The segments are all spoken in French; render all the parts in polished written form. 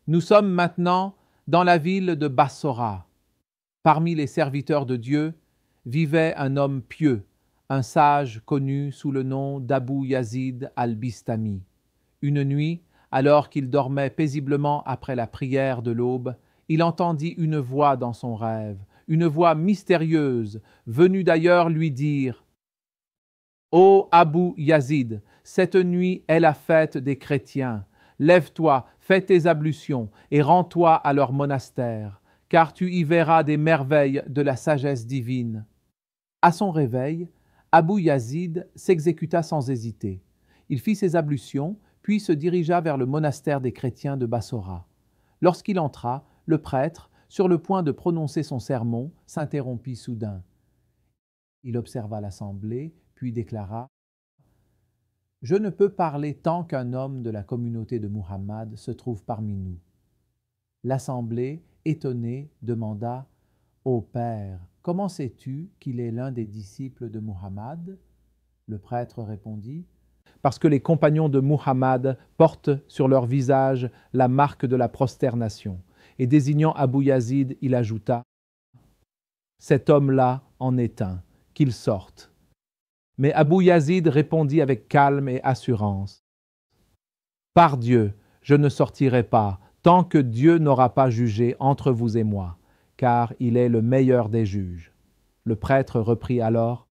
Nous sommes maintenant dans la ville de Bassora. Parmi les serviteurs de Dieu vivait un homme pieux, un sage connu sous le nom d'Abu Yazid al-Bistami. Une nuit, alors qu'il dormait paisiblement après la prière de l'aube, il entendit une voix dans son rêve, une voix mystérieuse, venue d'ailleurs lui dire « Ô Abu Yazid, cette nuit est la fête des chrétiens. Lève-toi, fais tes ablutions et rends-toi à leur monastère, car tu y verras des merveilles de la sagesse divine. » À son réveil, Abu Yazid s'exécuta sans hésiter. Il fit ses ablutions, puis se dirigea vers le monastère des chrétiens de Bassora. Lorsqu'il entra, le prêtre, sur le point de prononcer son sermon, s'interrompit soudain. Il observa l'assemblée, puis déclara « Je ne peux parler tant qu'un homme de la communauté de Muhammad se trouve parmi nous. » L'assemblée, étonnée, demanda « Ô Père, comment sais-tu qu'il est l'un des disciples de Muhammad ?» Le prêtre répondit « Parce que les compagnons de Muhammad portent sur leur visage la marque de la prosternation. » Et désignant Abu Yazid, il ajouta « Cet homme-là en est un, qu'il sorte. » Mais Abu Yazid répondit avec calme et assurance « Par Dieu, je ne sortirai pas tant que Dieu n'aura pas jugé entre vous et moi, car il est le meilleur des juges. » Le prêtre reprit alors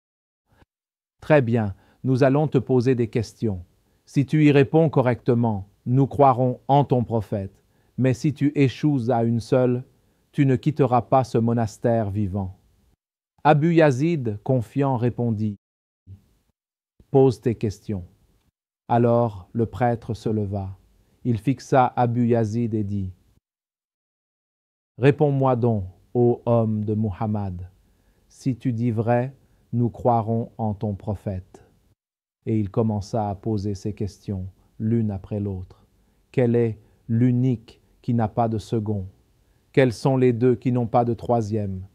« Très bien, nous allons te poser des questions. Si tu y réponds correctement, nous croirons en ton prophète. Mais si tu échoues à une seule, tu ne quitteras pas ce monastère vivant. » Abu Yazid, confiant, répondit « Pose tes questions. » Alors le prêtre se leva. Il fixa Abu Yazid et dit « Réponds-moi donc, ô homme de Muhammad. Si tu dis vrai, nous croirons en ton prophète. » Et il commença à poser ses questions, l'une après l'autre. Quel est l'unique qui n'a pas de second? Quels sont les deux qui n'ont pas de troisième?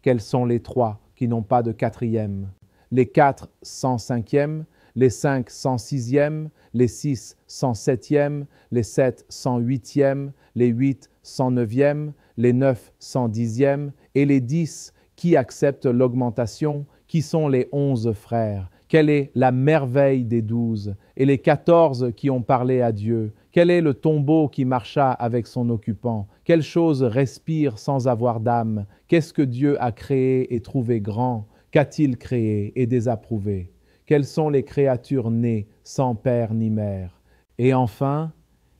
Quels sont les trois qui n'ont pas de quatrième? Les 4 sans cinquième, les 5 sans sixième, les 6 sans septième, les 7 sans huitième, les 8 sans neuvième, les 9 sans dixième, et les 10 qui acceptent l'augmentation, qui sont les 11 frères? Quelle est la merveille des 12 et les 14 qui ont parlé à Dieu? Quel est le tombeau qui marcha avec son occupant? Quelle chose respire sans avoir d'âme? Qu'est-ce que Dieu a créé et trouvé grand? Qu'a-t-il créé et désapprouvé? Quelles sont les créatures nées sans père ni mère? Et enfin,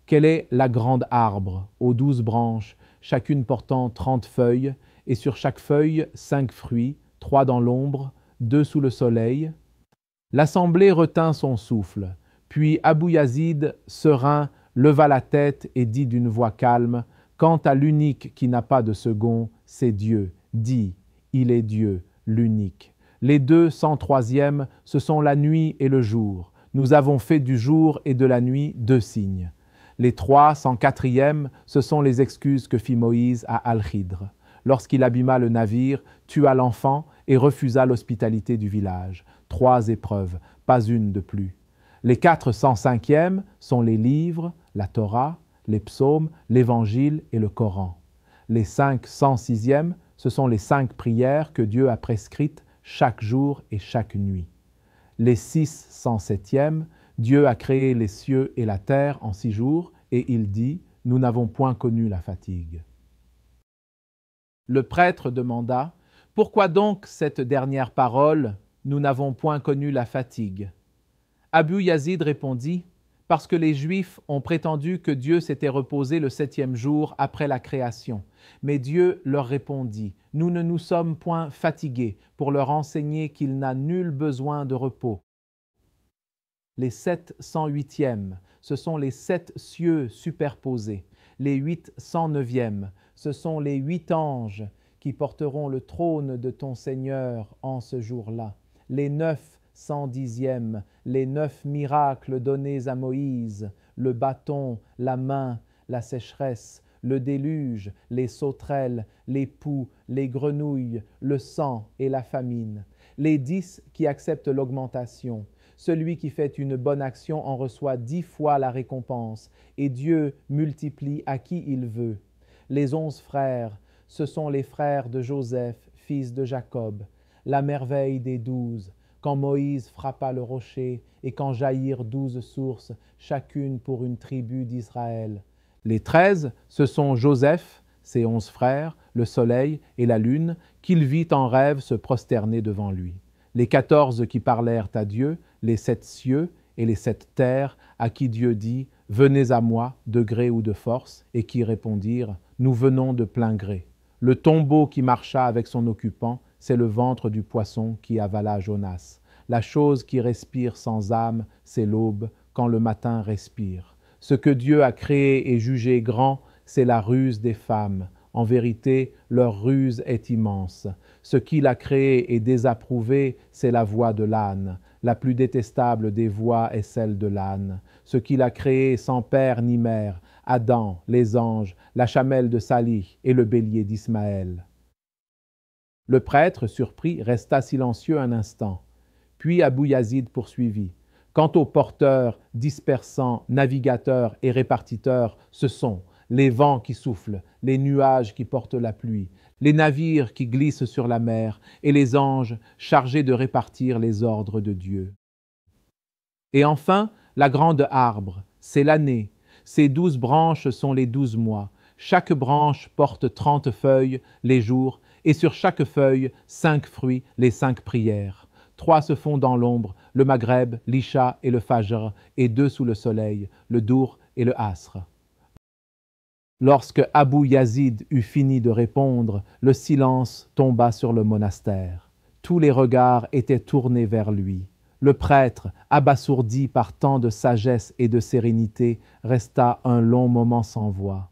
quelle est la grande arbre aux 12 branches, chacune portant 30 feuilles, et sur chaque feuille 5 fruits, 3 dans l'ombre, 2 sous le soleil? L'assemblée retint son souffle, puis Abu Yazid, serein, leva la tête et dit d'une voix calme « Quant à l'unique qui n'a pas de second, c'est Dieu. Dis, il est Dieu, l'unique. Les 2 sans troisième, ce sont la nuit et le jour. Nous avons fait du jour et de la nuit 2 signes. Les 3 sans quatrième, ce sont les excuses que fit Moïse à Al-Khidr, lorsqu'il abîma le navire, tua l'enfant et refusa l'hospitalité du village. 3 épreuves, pas une de plus. Les 405e sont les livres, la Torah, les psaumes, l'Évangile et le Coran. Les 506e, ce sont les 5 prières que Dieu a prescrites chaque jour et chaque nuit. Les 607e, Dieu a créé les cieux et la terre en 6 jours, et il dit « Nous n'avons point connu la fatigue. » Le prêtre demanda « Pourquoi donc cette dernière parole ? Nous n'avons point connu la fatigue. » Abu Yazid répondit « Parce que les Juifs ont prétendu que Dieu s'était reposé le 7e jour après la création. Mais Dieu leur répondit « Nous ne nous sommes point fatigués pour leur enseigner qu'il n'a nul besoin de repos. » Les 708e, ce sont les 7 cieux superposés. Les 809e, ce sont les 8 anges qui porteront le trône de ton Seigneur en ce jour-là. Les 910e, les 9 miracles donnés à Moïse, le bâton, la main, la sécheresse, le déluge, les sauterelles, les poux, les grenouilles, le sang et la famine. Les 10 qui acceptent l'augmentation, Celui qui fait une bonne action en reçoit 10 fois la récompense, et Dieu multiplie à qui il veut. Les 11 frères, ce sont les frères de Joseph, fils de Jacob, la merveille des 12, quand Moïse frappa le rocher et quand jaillirent 12 sources, chacune pour une tribu d'Israël. Les 13, ce sont Joseph, ses 11 frères, le soleil et la lune, qu'il vit en rêve se prosterner devant lui. Les 14 qui parlèrent à Dieu, les 7 cieux et les 7 terres, à qui Dieu dit « Venez à moi, de gré ou de force », et qui répondirent « Nous venons de plein gré ». Le tombeau qui marcha avec son occupant, c'est le ventre du poisson qui avala Jonas. La chose qui respire sans âme, c'est l'aube, quand le matin respire. Ce que Dieu a créé et jugé grand, c'est la ruse des femmes. En vérité, leur ruse est immense. Ce qu'il a créé et désapprouvé, c'est la voix de l'âne. La plus détestable des voix est celle de l'âne. Ce qu'il a créé sans père ni mère, Adam, les anges, la chamelle de Salih et le bélier d'Ismaël. Le prêtre, surpris, resta silencieux un instant. Puis Abou Yazid poursuivit. Quant aux porteurs, dispersants, navigateurs et répartiteurs, ce sont les vents qui soufflent, les nuages qui portent la pluie, les navires qui glissent sur la mer et les anges chargés de répartir les ordres de Dieu. Et enfin, la grande arbre, c'est l'année. Ses 12 branches sont les 12 mois. Chaque branche porte 30 feuilles, les jours, et sur chaque feuille, 5 fruits, les 5 prières. 3 se font dans l'ombre, le Maghreb, l'Isha et le Fajr, et 2 sous le soleil, le Dour et le Asr. Lorsque Abou Yazid eut fini de répondre, le silence tomba sur le monastère. Tous les regards étaient tournés vers lui. Le prêtre, abasourdi par tant de sagesse et de sérénité, resta un long moment sans voix.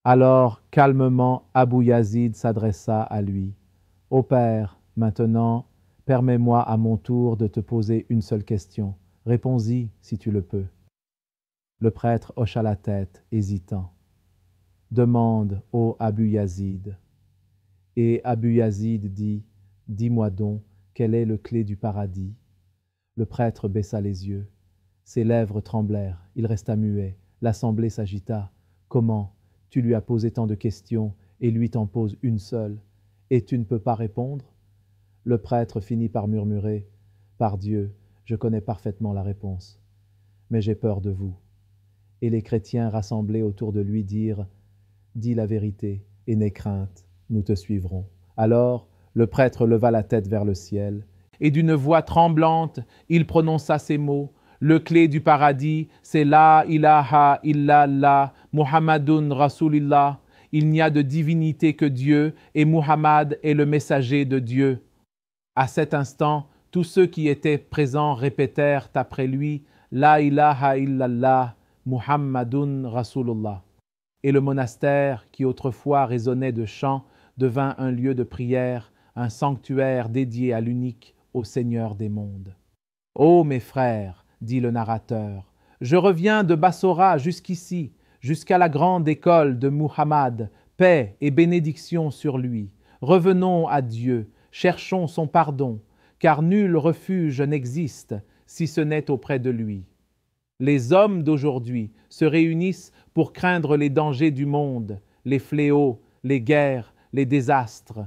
Alors, calmement, Abou Yazid s'adressa à lui. « Ô Père, maintenant, permets-moi à mon tour de te poser une seule question. Réponds-y si tu le peux. » Le prêtre hocha la tête, hésitant. « Demande, ô Abou Yazid. » Et Abou Yazid dit, « Dis-moi donc, quelle est le clé du paradis ?» Le prêtre baissa les yeux. Ses lèvres tremblèrent, il resta muet. L'assemblée s'agita. « Comment ? Tu lui as posé tant de questions, et lui t'en pose une seule, et tu ne peux pas répondre ?» Le prêtre finit par murmurer, « Par Dieu, je connais parfaitement la réponse, mais j'ai peur de vous. » Et les chrétiens rassemblés autour de lui dirent, « Dis la vérité, et n'aie crainte, nous te suivrons. » Alors, le prêtre leva la tête vers le ciel, et d'une voix tremblante, il prononça ces mots, « Le clé du paradis, c'est La ilaha illallah, Muhammadun Rasulillah. Il n'y a de divinité que Dieu, et Muhammad est le messager de Dieu. » À cet instant, tous ceux qui étaient présents répétèrent après lui, « La ilaha illallah, Muhammadun Rasulullah. » Et le monastère, qui autrefois résonnait de chants, devint un lieu de prière, un sanctuaire dédié à l'unique, au Seigneur des mondes. « Ô mes frères, dit le narrateur, je reviens de Bassora jusqu'ici, jusqu'à la grande école de Muhammad, paix et bénédiction sur lui. Revenons à Dieu, cherchons son pardon, car nul refuge n'existe si ce n'est auprès de lui. Les hommes d'aujourd'hui se réunissent pour craindre les dangers du monde, les fléaux, les guerres, les désastres.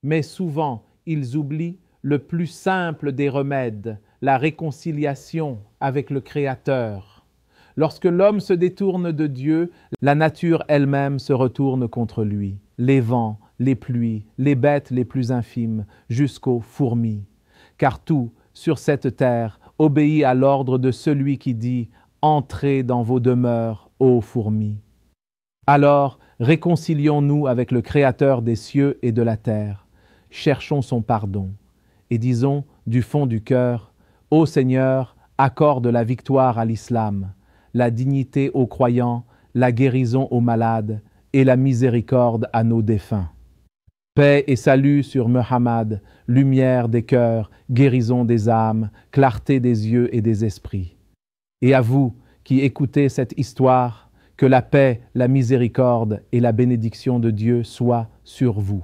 Mais souvent, ils oublient le plus simple des remèdes, la réconciliation avec le Créateur. Lorsque l'homme se détourne de Dieu, la nature elle-même se retourne contre lui. Les vents, les pluies, les bêtes les plus infimes, jusqu'aux fourmis. Car tout, sur cette terre, obéit à l'ordre de celui qui dit « Entrez dans vos demeures, ô fourmis ». Alors, réconcilions-nous avec le Créateur des cieux et de la terre. Cherchons son pardon. Et disons du fond du cœur, « Ô Seigneur, accorde la victoire à l'islam, la dignité aux croyants, la guérison aux malades et la miséricorde à nos défunts. Paix et salut sur Muhammad, lumière des cœurs, guérison des âmes, clarté des yeux et des esprits. Et à vous qui écoutez cette histoire, que la paix, la miséricorde et la bénédiction de Dieu soient sur vous. »